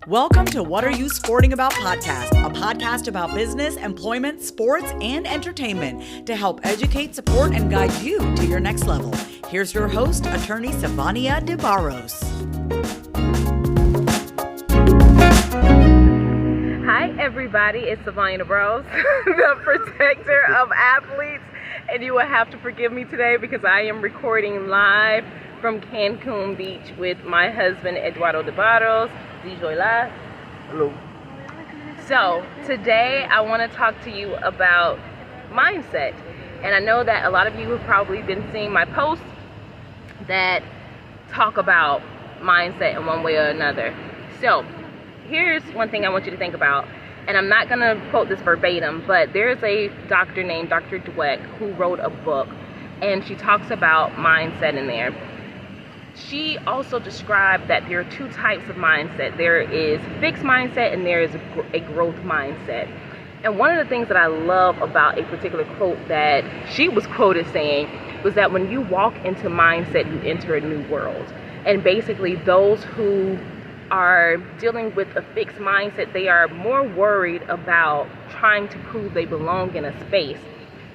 Welcome to What Are You Sporting About podcast, a podcast about business, employment, sports, and entertainment to help educate, support, and guide you to your next level. Here's your host, attorney Sivonnia DeBarros. Hi, everybody. It's Sivonnia DeBarros, the protector of athletes. And you will have to forgive me today because I am recording live from Cancun Beach with my husband, Eduardo DeBarros. Hello. So today I want to talk to you about mindset. And I know that a lot of you have probably been seeing my posts that talk about mindset in one way or another. So here's one thing I want you to think about. And I'm not going to quote this verbatim, but there's a doctor named Dr. Dweck who wrote a book, and she talks about mindset in there. She also described that there are two types of mindset. There is fixed mindset and there is a growth mindset. And one of the things that I love about a particular quote that she was quoted saying was that when you walk into mindset, you enter a new world. And basically those who are dealing with a fixed mindset, they are more worried about trying to prove they belong in a space.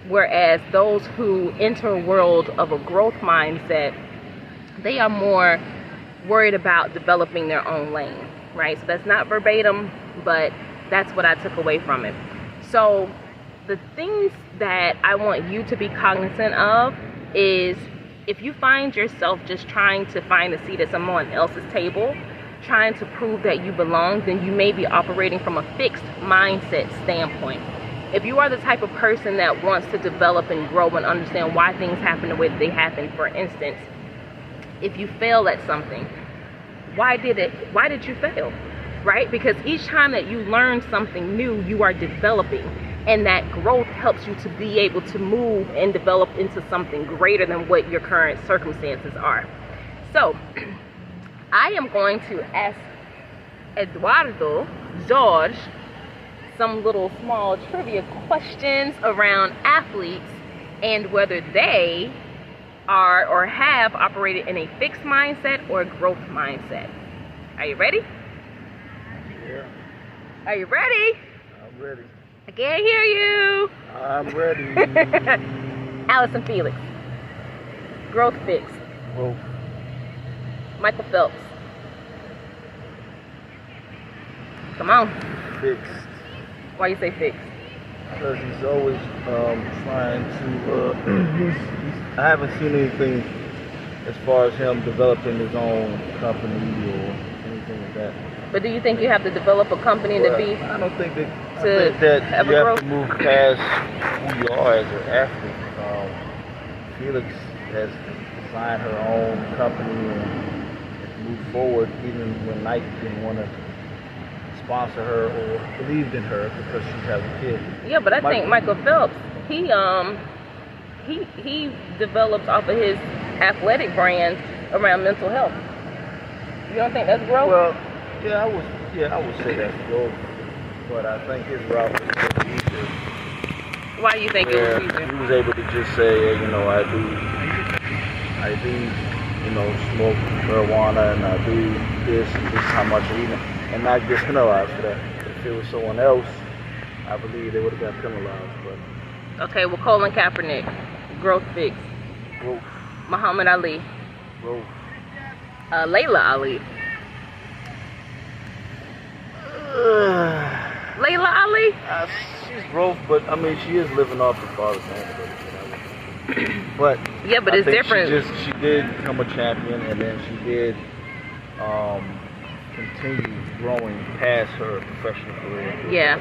Whereas those who enter a world of a growth mindset, they are more worried about developing their own lane, right? So that's not verbatim, but that's what I took away from it. So the things that I want you to be cognizant of is if you find yourself just trying to find a seat at someone else's table, trying to prove that you belong, then you may be operating from a fixed mindset standpoint. If you are the type of person that wants to develop and grow and understand why things happen the way that they happen, for instance, if you fail at something, why did you fail, right? Because each time that you learn something new, you are developing, and that growth helps you to be able to move and develop into something greater than what your current circumstances are. So I am going to ask Eduardo, George, some little small trivia questions around athletes and whether they are or have operated in a fixed mindset or a growth mindset. Are you ready? Yeah. Are you ready? I'm ready. I can't hear you. I'm ready. Allison Felix. Growth fixed. Well, Michael Phelps. Come on. fixed. Why you say fixed? Because he's always trying to, I haven't seen anything as far as him developing his own company or anything like that. But do you think you have to develop a company to be? I don't think that, to I think that have you a have growth? to move past who you are as an athlete. Felix has designed her own company and moved forward even when Nike didn't want to sponsor her or believed in her because she has a kid. Yeah, but I think Michael Phelps, he develops off of his athletic brand around mental health. You don't think that's growth? Well, yeah, I would say that's growth, but I think his route was easier. Why do you think it was easier? He was able to just say, I do, smoke marijuana and I do this is how much I eat, and not get penalized for that. If it was someone else, I believe they would have got penalized. But Okay, well, Colin Kaepernick, growth fixed. growth, Muhammad Ali, growth. Layla Ali. Layla Ali? She's growth, but I mean, she is living off her father's name. But Yeah, but I it's think different. She did become a champion, and then she did continue growing past her professional career. Yeah,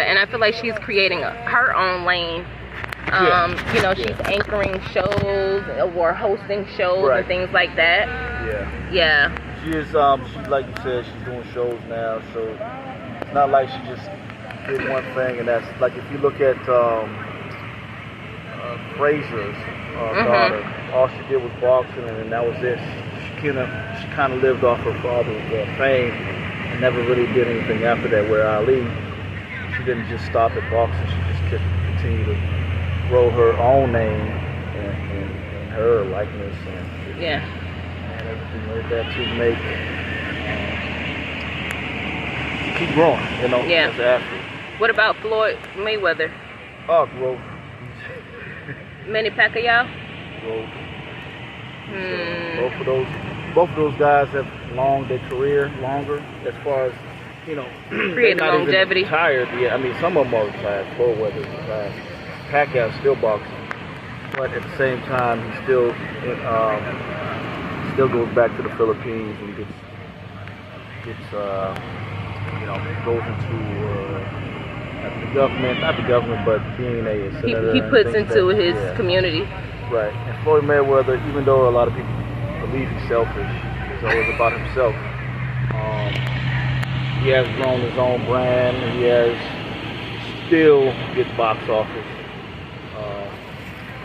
and I feel like she's creating her own lane. She's anchoring shows or hosting shows Right. and things like that. Yeah. She is. She, like you said, she's doing shows now, so it's not like she just did one thing, and that's like if you look at Fraser's daughter, all she did was boxing, and that was it. She kind of lived off her father's fame and never really did anything after that. Where Ali, she didn't just stop at boxing; she just continued to grow her own name and her likeness. And everything like that to make to keep growing, you know, as an athlete. What about Floyd Mayweather? Oh, growth. Manny Pacquiao? Growth. So both of those guys have long their career longer as far as, you know, creating longevity. Retired, yeah. I mean, some of them are retired. Mayweather's retired. Pacquiao still boxing, but at the same time, he still goes back to the Philippines and gets you know, goes into not the government, but being a senator. He puts into his community. Right. And Floyd Mayweather, even though a lot of people believe he's selfish, it's always about himself. He has grown his own brand, and he still gets box office.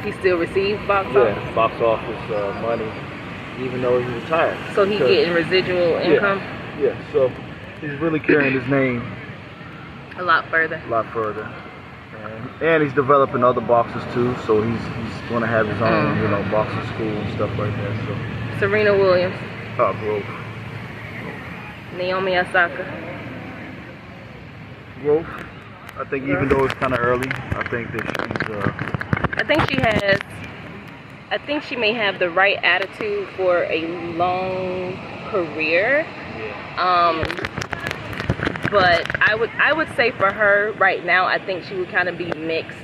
He still receives box office? Yeah, box office money, even though he's retired. So he's getting residual income? Yeah, so he's really carrying his name a lot further. And he's developing other boxers too, so he's going to have his own, you know, boxing school and stuff like that. So Serena Williams. Oh, growth. Naomi Osaka. Growth. I think even though it's kind of early, I think that she's. I think she may have the right attitude for a long career. Yeah. But I would say for her right now, I think she would kind of be mixed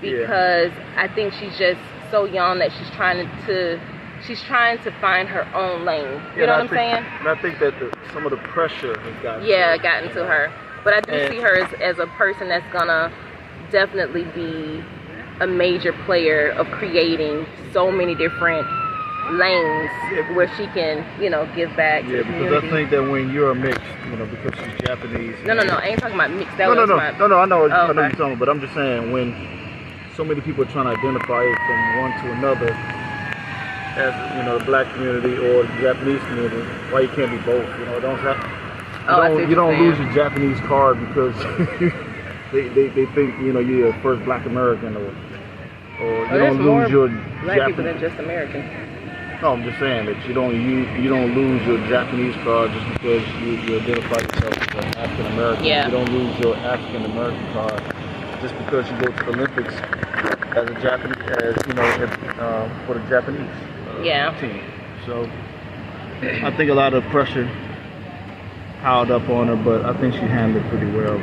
because I think she's just so young that she's trying to find her own lane. You know what I'm saying? And I think that some of the pressure has gotten to her. But I do see her as a person that's gonna definitely be a major player of creating so many different lanes where she can, you know, give back to the community. Because I think that when you're a mix, you know, because she's Japanese. No, I ain't talking about mixed. No, I know what you're talking about, but I'm just saying when so many people are trying to identify it from one to another, as, you know, the black community or the Japanese community, why you can't be both, you know, you don't lose your Japanese card because they think, you know, you're the first black American or you don't lose your black people than just American. No, I'm just saying that you don't lose your Japanese card just because you identify yourself as an African American. Yeah. You don't lose your African American card just because you go to the Olympics as a Japanese, for the Japanese team. So I think a lot of pressure piled up on her, but I think she handled it pretty well.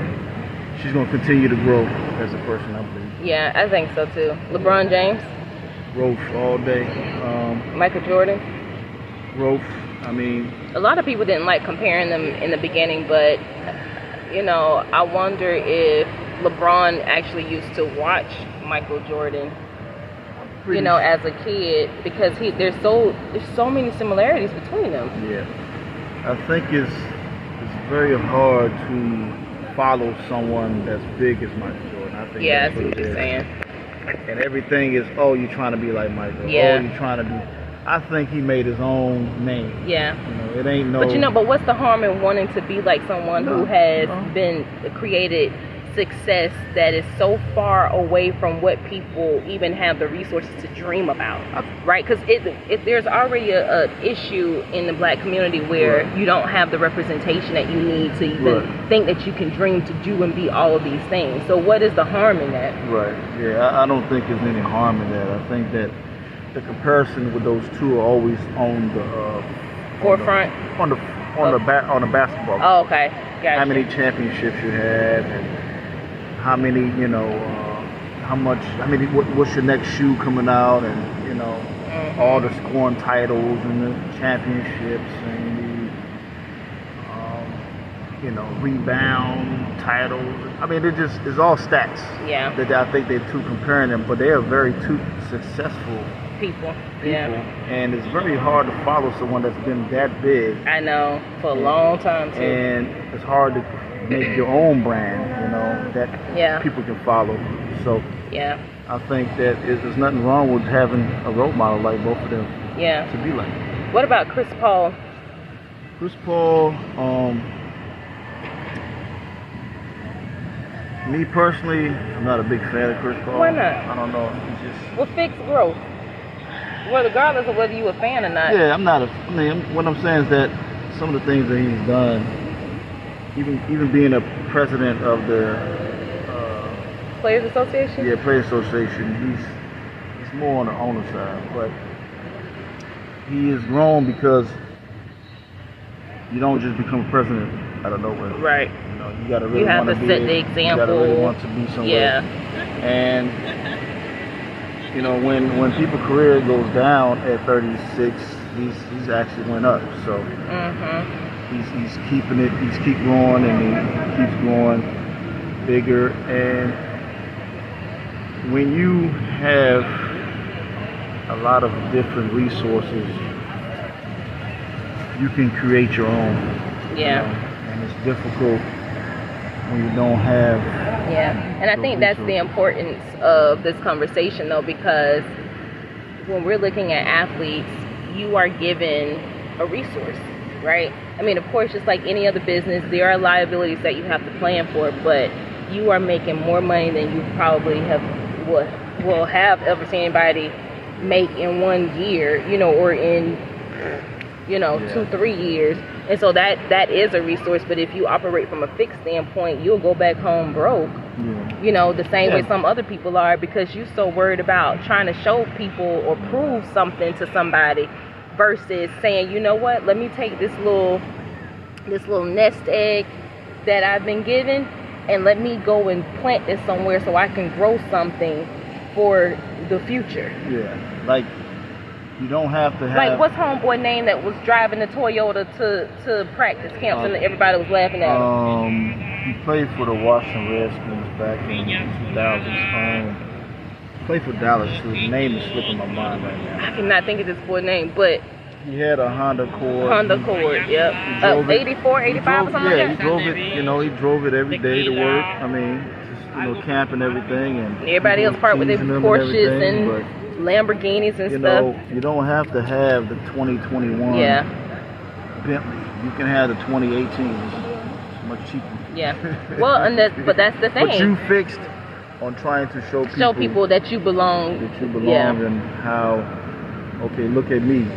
She's going to continue to grow as a person, I believe. Yeah, I think so too. LeBron James? Growth all day. Michael Jordan? Growth. I mean, a lot of people didn't like comparing them in the beginning, but, you know, I wonder if LeBron actually used to watch Michael Jordan, you know, as a kid, because there's so many similarities between them. Yeah. I think it's very hard to follow someone that's big as Michael Jordan. I think I see what you're saying. And everything is, you're trying to be like Michael. Yeah. You're trying to do. I think he made his own name. Yeah. You know, it ain't no. But what's the harm in wanting to be like someone who has been created success that is so far away from what people even have the resources to dream about, right? Because there's already a issue in the black community where you don't have the representation that you need to even think that you can dream to do and be all of these things. So what is the harm in that? Right. Yeah, I don't think there's any harm in that. I think that the comparison with those two are always on the forefront on the basketball. Oh, okay. Gotcha. How many championships you have, and how many, you know, what's your next shoe coming out, and, you know, all the scoring titles and the championships and the, rebound titles. I mean, it's all stats. Yeah. That I think they're two comparing them, but they are very two successful people. Yeah. And it's very hard to follow someone that's been that big. I know, for a long time too. And it's hard to make your own brand, you know, that people can follow. So I think that there's nothing wrong with having a role model like both of them to be like. What about Chris Paul? Chris Paul, me personally, I'm not a big fan of Chris Paul. Why not? I don't know. He's just... Well, fix growth. Well, regardless of whether you a fan or not. Yeah, I'm not what I'm saying is that some of the things that he's done, even being a president of the Players Association? Yeah, Players Association, he's more on the owner side, but he has grown because you don't just become a president out of nowhere. Right. You know, you gotta really you have want to to set the example. You gotta really want to be somewhere. Yeah. And you know, when people's career goes down at 36, he's actually went up. So he's keeping it. He's keep growing and he keeps growing bigger. And when you have a lot of different resources, you can create your own. Yeah. You know? And it's difficult when you don't have. Yeah, and I think that's the importance of this conversation, though, because when we're looking at athletes, you are given a resource, right? I mean, of course, just like any other business, there are liabilities that you have to plan for, but you are making more money than you probably will have ever seen anybody make in 1 year, you know, or in 2-3 years. And so that is a resource. But if you operate from a fixed standpoint, you'll go back home broke. You know, the same way some other people are, because you're so worried about trying to show people or prove something to somebody versus saying, you know what, let me take this little nest egg that I've been given and let me go and plant this somewhere so I can grow something for the future. Yeah, like you don't have to have. Like, what's homeboy name that was driving the Toyota to practice camps and everybody was laughing at him? He played for the Washington Redskins back in the 2000s. Played for Dallas. His name is slipping my mind right now. I cannot think of this boy's name, but he had a Honda Accord. Yep. 84, 85 or something like that? Yeah, he drove it. You know, he drove it every day to work. I mean, just camp and everything, and everybody else part with their Porsches and Lamborghinis and stuff. Know, you don't have to have the 2021 Bentley. You can have the 2018. It's much cheaper. Yeah. Well, but that's the thing. But you fixed on trying to show people that you belong. And how, okay, look at me.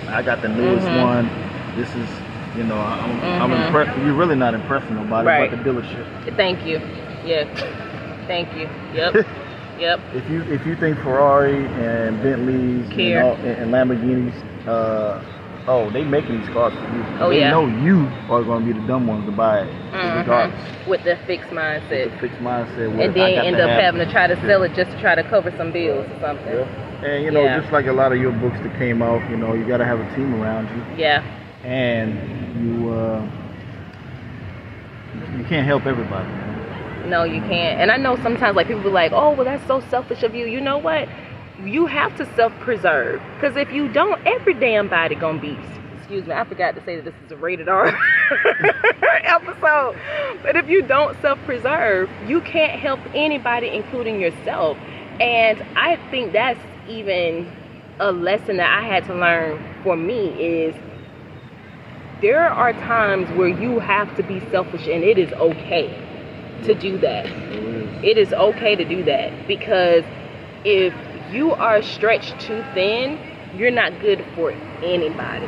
I got the newest one. This is, you know, I'm impressed. You're really not impressing nobody but the dealership. Thank you. Yeah. Thank you. Yep. Yep. If you think Ferrari and Bentleys and Lamborghinis, they making these cars for you. They know you are going to be the dumb ones to buy it, regardless. With the fixed mindset. And then end up having to try to sell it just to try to cover some bills or something. Yeah. And you know, just like a lot of your books that came out, you know, you got to have a team around you. Yeah. And you can't help everybody. No, you can't. And I know sometimes like people be like, oh, well, that's so selfish of you. You know what? You have to self-preserve, because if you don't, every damn body gonna be, excuse me, I forgot to say that this is a rated R episode, but if you don't self-preserve, you can't help anybody, including yourself. And I think that's even a lesson that I had to learn for me, is there are times where you have to be selfish, and it is okay to do that. It is okay to do that, because if you are stretched too thin, you're not good for anybody.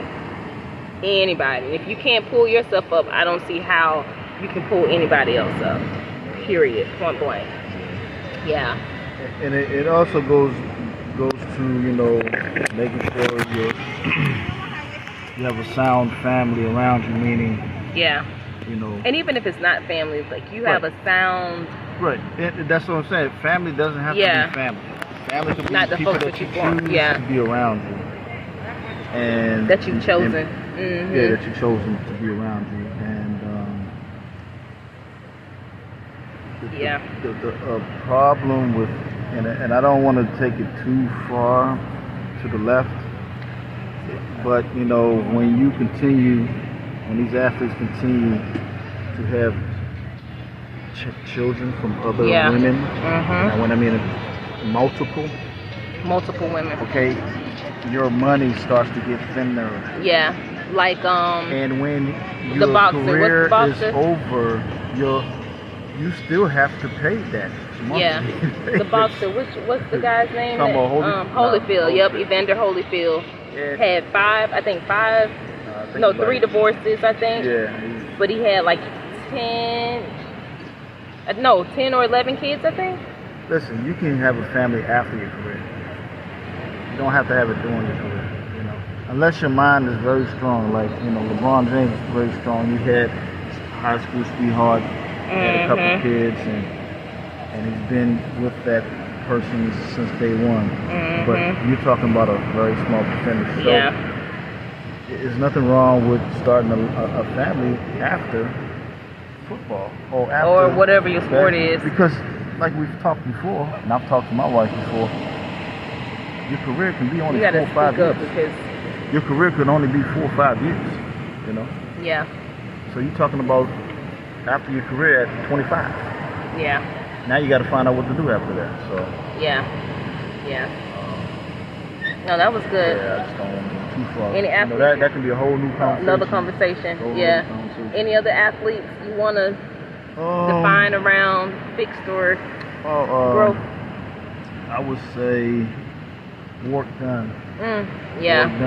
If you can't pull yourself up, I don't see how you can pull anybody else up. Period. Point blank. Yeah. And it also goes to, you know, making sure you have a sound family around you, meaning you know. And even if it's not family, it's like you have a sound. Right. And that's what I'm saying. Family doesn't have to be family. Family could be not the people folks that you want. choose to be around you. And that you've chosen. Yeah, that you've chosen to be around you. And the problem with, and I don't want to take it too far to the left, but you know, when these athletes continue to have children from other women, and when I mean multiple women, okay, your money starts to get thinner. Yeah, like and when your career is over, you still have to pay that Yeah, the boxer. What's the guy's name? Holyfield. Yep, Evander Holyfield had three divorces, I think. Yeah. But he had like 10 or 11 kids, I think. Listen, you can have a family after your career. You don't have to have it during your career. Unless your mind is very strong, like LeBron James is very strong. He had high school sweetheart, had a couple kids, and he's been with that person since day one. But you're talking about a very small percentage. So there's nothing wrong with starting a family after football or whatever your sport is. Because, like we've talked before, and I've talked to my wife before, your career can be only 4 or 5 years. Your career could only be 4 or 5 years, Yeah. So you're talking about after your career at 25. Yeah. Now you got to find out what to do after that. So. Yeah. No, that was good. Yeah, I just don't want to go too far. Any athletes? That can be a whole new conversation. Another conversation. Any other athletes you want to define around fixed or growth? I would say work done.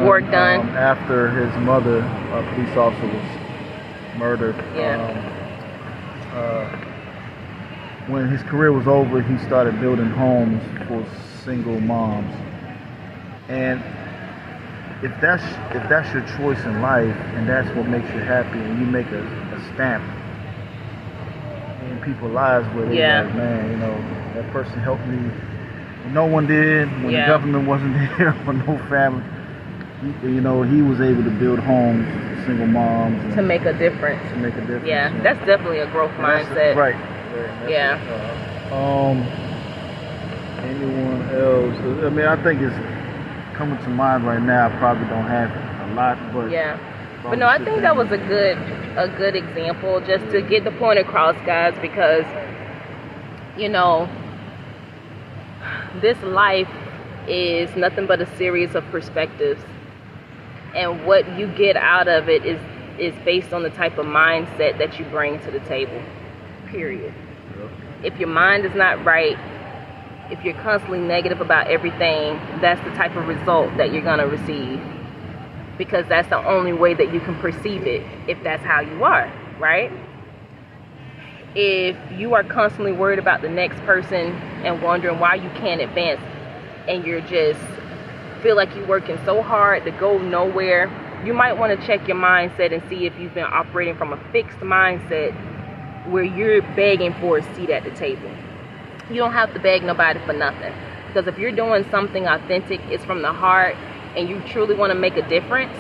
Work done. After his mother, a police officer, was murdered. When his career was over, he started building homes for single moms. And if that's your choice in life, and that's what makes you happy, and you make a stamp in people's lives where they're like, man, that person helped me. No one did when the government wasn't there for no family. He was able to build homes for single moms to make a difference. Yeah, that's definitely a growth mindset. Right. Yeah. Anyone else? I mean, I think it's coming to mind right now. I probably don't have a lot, but But no, I think that was a good example just to get the point across, guys, because this life is nothing but a series of perspectives, and what you get out of it is based on the type of mindset that you bring to the table, period. If your mind is not right, if you're constantly negative about everything, that's the type of result that you're going to receive, because that's the only way that you can perceive it if that's how you are, right? If you are constantly worried about the next person and wondering why you can't advance, and you're just feel like you're working so hard to go nowhere, you might want to check your mindset and see if you've been operating from a fixed mindset where you're begging for a seat at the table. You don't have to beg nobody for nothing, because if you're doing something authentic, it's from the heart, and you truly want to make a difference,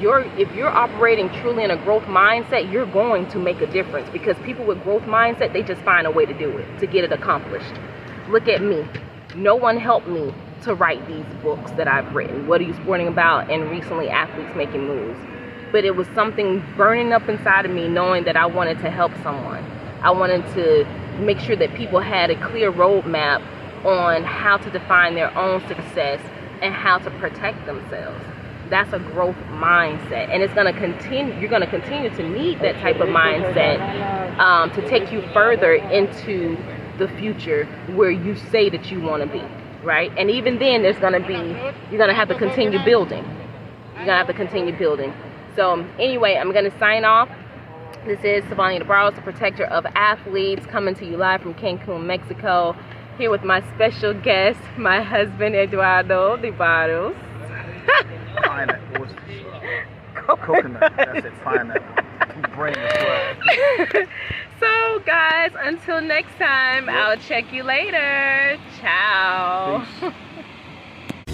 if you're operating truly in a growth mindset, you're going to make a difference, because people with growth mindset, they just find a way to do it, to get it accomplished. Look at me. No one helped me to write these books that I've written, What Are You Sporting About, and recently Athletes Making Moves. But it was something burning up inside of me, knowing that I wanted to help someone. I wanted to make sure that people had a clear roadmap on how to define their own success and how to protect themselves. That's a growth mindset, and it's going to continue. You're going to continue to need that type of mindset to take you further into the future where you say that you want to be, right? And even then, you're going to have to continue building. You're going to have to continue building. So anyway, I'm going to sign off. This is Sivonnia DeBarros, the protector of athletes, coming to you live from Cancun, Mexico, here with my special guest, my husband, Eduardo DeBarros. Pineapple. Coconut. That's it, pineapple. Brain is right. So, guys, until next time, I'll check you later. Ciao. Peace.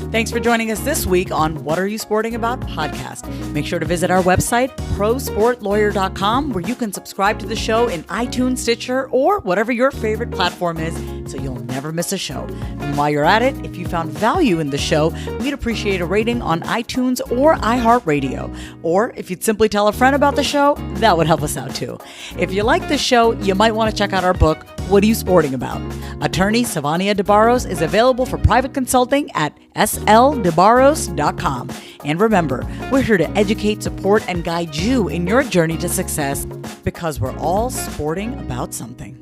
Thanks for joining us this week on What Are You Sporting About podcast. Make sure to visit our website, prosportlawyer.com, where you can subscribe to the show in iTunes, Stitcher, or whatever your favorite platform is, so you'll never miss a show. And while you're at it, if you found value in the show, we'd appreciate a rating on iTunes or iHeartRadio. Or if you'd simply tell a friend about the show, that would help us out too. If you like the show, you might want to check out our book, What Are You Sporting About? Attorney Sivonnia DeBarros is available for private consulting at sldebarros.com. And remember, we're here to educate, support, and guide you in your journey to success, because we're all sporting about something.